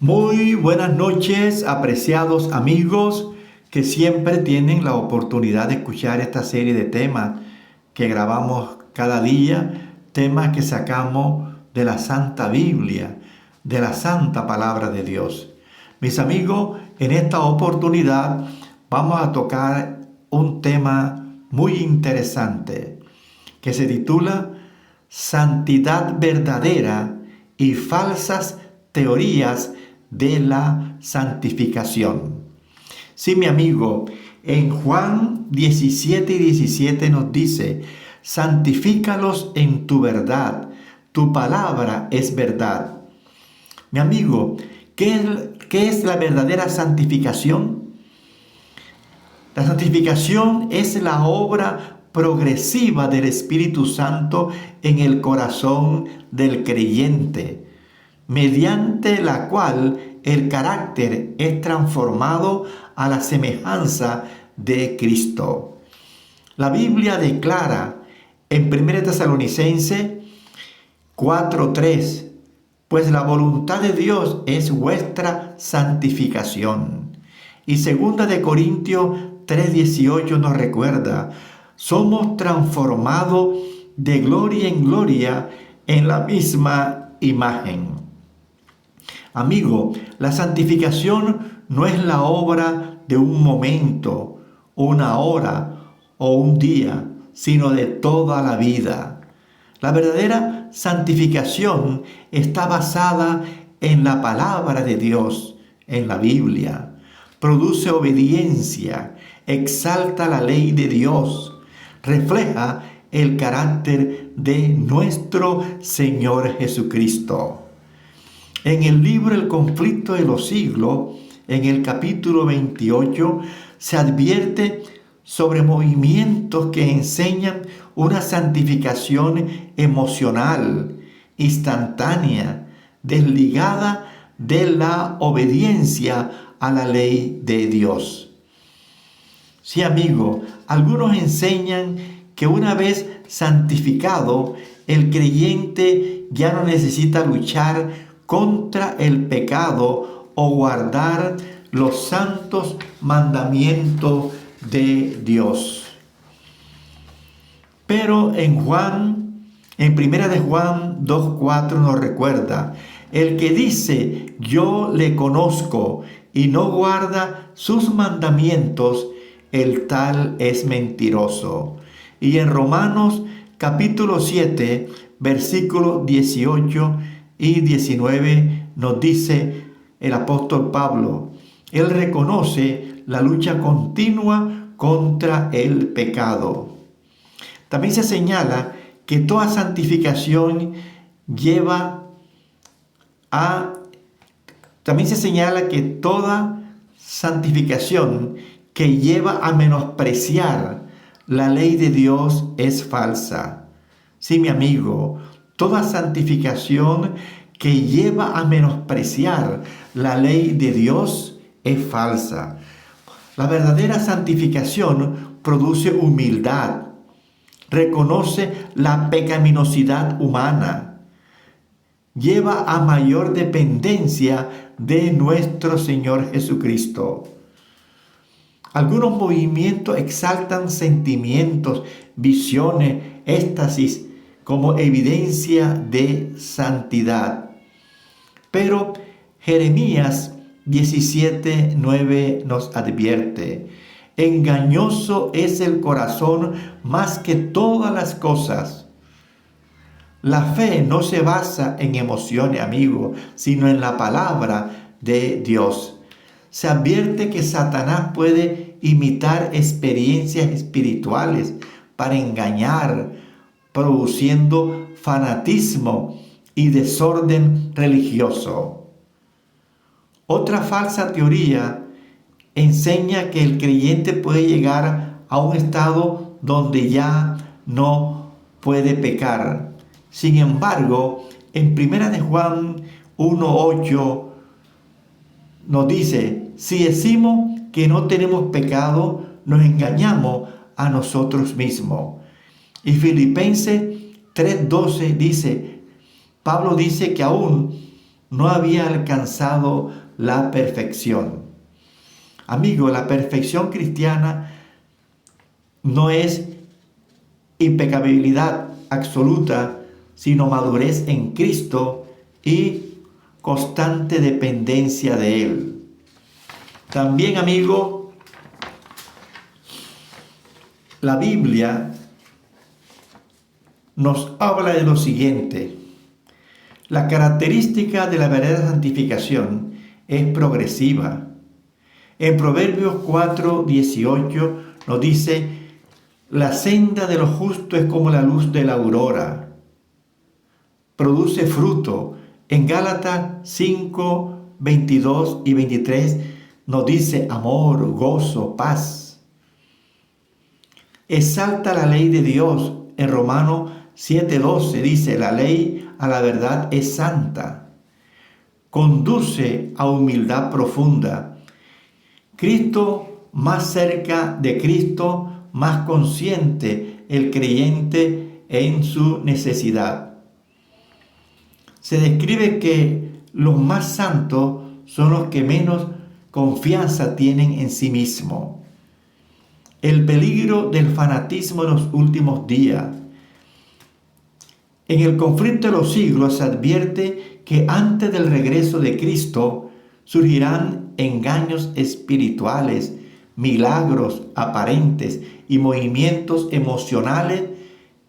Muy buenas noches, apreciados amigos que siempre tienen la oportunidad de escuchar esta serie de temas que grabamos cada día, temas que sacamos de la Santa Biblia, de la Santa Palabra de Dios. Mis amigos, en esta oportunidad vamos a tocar un tema muy interesante que se titula Santidad verdadera y falsas teorías de la santificación. Sí, mi amigo, en Juan 17 y 17 nos dice, santifícalos en tu verdad, tu palabra es verdad. Mi amigo, ¿qué es la verdadera santificación? La santificación es la obra progresiva del Espíritu Santo en el corazón del creyente, mediante la cual el carácter es transformado a la semejanza de Cristo. La Biblia declara en 1 Tesalonicenses 4:3, pues la voluntad de Dios es vuestra santificación. Y 2 de Corintios 3:18 nos recuerda, somos transformados de gloria en gloria en la misma imagen. Amigo, la santificación no es la obra de un momento, una hora o un día, sino de toda la vida. La verdadera santificación está basada en la palabra de Dios, en la Biblia. Produce obediencia, exalta la ley de Dios, refleja el carácter de nuestro Señor Jesucristo. En el libro El conflicto de los siglos, en el capítulo 28, se advierte sobre movimientos que enseñan una santificación emocional, instantánea, desligada de la obediencia a la ley de Dios. Sí, amigo, algunos enseñan que una vez santificado, el creyente ya no necesita luchar contra el pecado o guardar los santos mandamientos de Dios. Pero en primera de Juan 2:4 nos recuerda, el que dice yo le conozco y no guarda sus mandamientos, el tal es mentiroso. Y en Romanos capítulo 7, versículos 18 y 19 nos dice el apóstol Pablo, él reconoce la lucha continua contra el pecado. También se señala que toda santificación que lleva a menospreciar la ley de Dios es falsa. Sí, mi amigo, toda santificación que lleva a menospreciar la ley de Dios es falsa. La verdadera santificación produce humildad, reconoce la pecaminosidad humana, lleva a mayor dependencia de nuestro Señor Jesucristo. Algunos movimientos exaltan sentimientos, visiones, éxtasis como evidencia de santidad. Pero Jeremías 17:9 nos advierte, engañoso es el corazón más que todas las cosas. La fe no se basa en emociones, amigo, sino en la palabra de Dios. Se advierte que Satanás puede imitar experiencias espirituales para engañar, produciendo fanatismo y desorden religioso. Otra falsa teoría enseña que el creyente puede llegar a un estado donde ya no puede pecar. Sin embargo, en 1 de Juan 1:8 nos dice, si decimos que no tenemos pecado, nos engañamos a nosotros mismos. Y Filipenses 3:12 dice, Pablo dice que aún no había alcanzado la perfección. Amigo, la perfección cristiana no es impecabilidad absoluta, sino madurez en Cristo y constante dependencia de Él. También, amigo, la Biblia nos habla de lo siguiente. La característica de la verdadera santificación es progresiva. En Proverbios 4:18 nos dice: la senda de los justos es como la luz de la aurora, produce fruto. En Gálatas 5:22 y 23 nos dice amor, gozo, paz. Exalta la ley de Dios. En Romanos 7:12 dice: la ley a la verdad es santa. Conduce a humildad profunda. Cristo, más cerca de Cristo, más consciente el creyente en su necesidad. Se describe que los más santos son los que menos confianza tienen en sí mismos. El peligro del fanatismo en los últimos días. En el conflicto de los siglos se advierte que antes del regreso de Cristo surgirán engaños espirituales, milagros aparentes y movimientos emocionales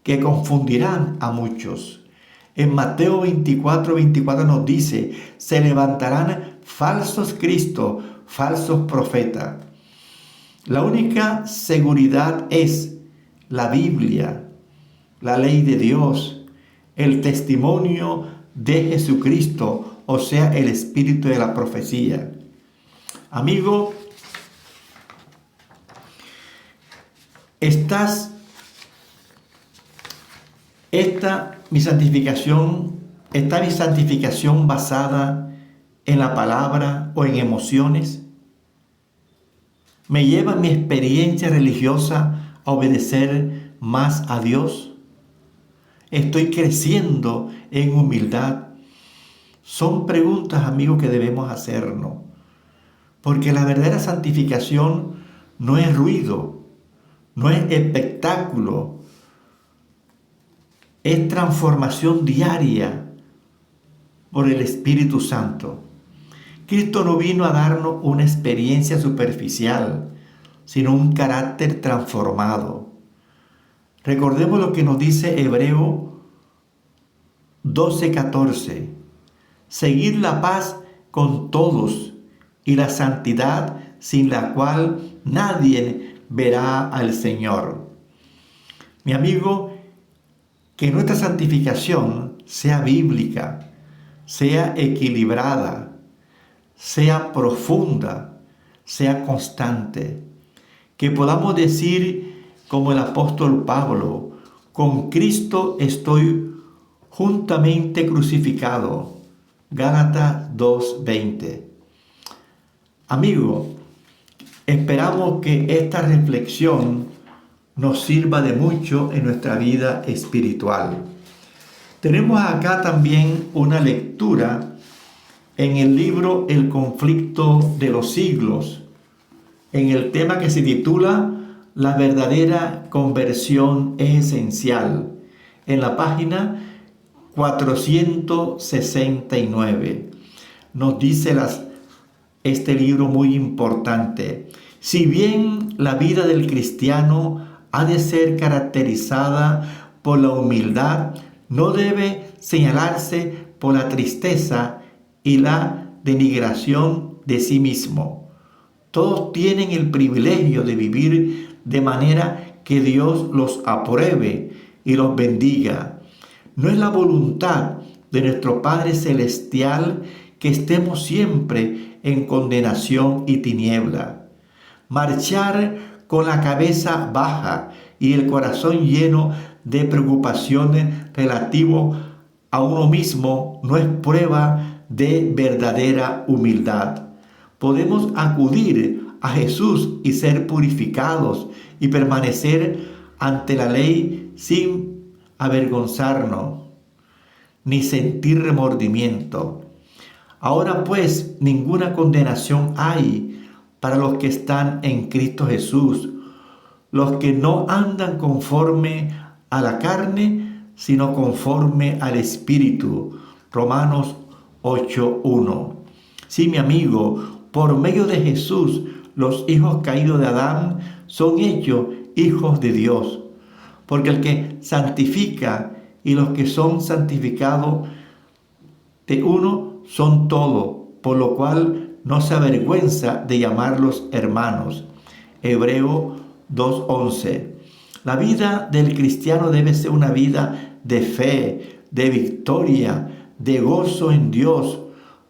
que confundirán a muchos. En Mateo 24:24 nos dice: se levantarán falsos cristos, falsos profetas. La única seguridad es la Biblia, la ley de Dios, el testimonio de Jesucristo, o sea, el espíritu de la profecía. Amigo, ¿está mi santificación basada en la palabra o en emociones? ¿Me lleva mi experiencia religiosa a obedecer más a Dios? ¿Estoy creciendo en humildad? Son preguntas, amigos, que debemos hacernos. Porque la verdadera santificación no es ruido, no es espectáculo, es transformación diaria por el Espíritu Santo. Cristo no vino a darnos una experiencia superficial, sino un carácter transformado. Recordemos lo que nos dice Hebreo 12:14. Seguid la paz con todos y la santidad, sin la cual nadie verá al Señor. Mi amigo, que nuestra santificación sea bíblica, sea equilibrada, sea profunda, sea constante. Que podamos decir, como el apóstol Pablo: con Cristo estoy juntamente crucificado. Gálatas 2:20. Amigo, esperamos que esta reflexión nos sirva de mucho en nuestra vida espiritual. Tenemos acá también una lectura en el libro El conflicto de los siglos, en el tema que se titula La verdadera conversión es esencial, en la página 469. Nos dice este libro muy importante: si bien la vida del cristiano ha de ser caracterizada por la humildad, no debe señalarse por la tristeza y la denigración de sí mismo. Todos tienen el privilegio de vivir de manera que Dios los apruebe y los bendiga. No es la voluntad de nuestro Padre Celestial que estemos siempre en condenación y tiniebla. Marchar con la cabeza baja y el corazón lleno de preocupaciones relativo a uno mismo no es prueba de verdadera humildad. Podemos acudir a Jesús y ser purificados y permanecer ante la ley sin avergonzarnos ni sentir remordimiento. Ahora pues ninguna condenación hay para los que están en Cristo Jesús, los que no andan conforme a la carne, sino conforme al Espíritu. Romanos 8:1. Sí, mi amigo, por medio de Jesús, los hijos caídos de Adán son hechos hijos de Dios. Porque el que santifica y los que son santificados de uno son todos, por lo cual no se avergüenza de llamarlos hermanos. Hebreo 2:11. La vida del cristiano debe ser una vida de fe, de victoria, de gozo en Dios,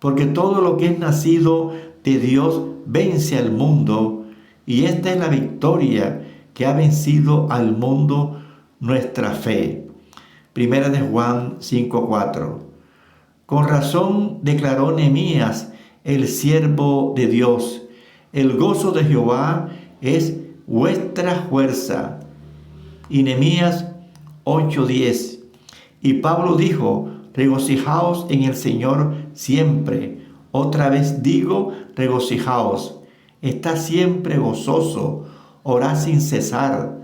porque todo lo que es nacido de Dios vence al mundo, y esta es la victoria que ha vencido al mundo, nuestra fe. Primera de Juan 5:4. Con razón declaró Nehemías, el siervo de Dios: el gozo de Jehová es vuestra fuerza. Y Nehemías 8:10. Y Pablo dijo: regocijaos en el Señor siempre. Otra vez digo, regocijaos. Estad siempre gozoso, orad sin cesar.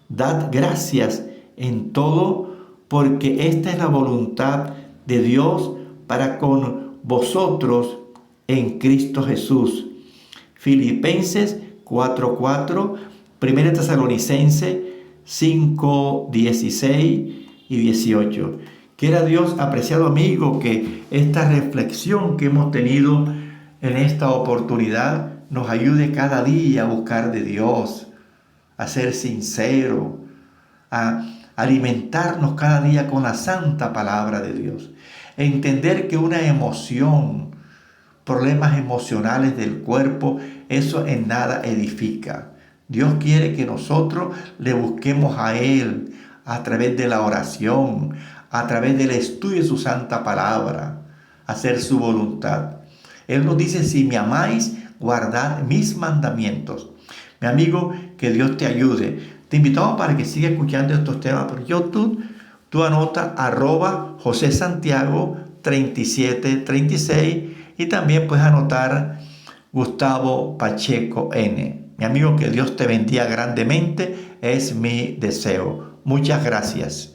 Dad gracias en todo, porque esta es la voluntad de Dios para con vosotros en Cristo Jesús. Filipenses 4:4, 1 Tesalonicenses 5:16 y 18. Quiera Dios, apreciado amigo, que esta reflexión que hemos tenido en esta oportunidad nos ayude cada día a buscar de Dios, a ser sincero, a alimentarnos cada día con la santa palabra de Dios. Entender que una emoción, problemas emocionales del cuerpo, eso en nada edifica. Dios quiere que nosotros le busquemos a Él a través de la oración, a través del estudio de su santa palabra, hacer su voluntad. Él nos dice: si me amáis, guardad mis mandamientos. Mi amigo, que Dios te ayude. Te invitamos para que sigas escuchando estos temas por YouTube. Tú anota @José Santiago 3736 y también puedes anotar Gustavo Pacheco N. Mi amigo, que Dios te bendiga grandemente, es mi deseo. Muchas gracias.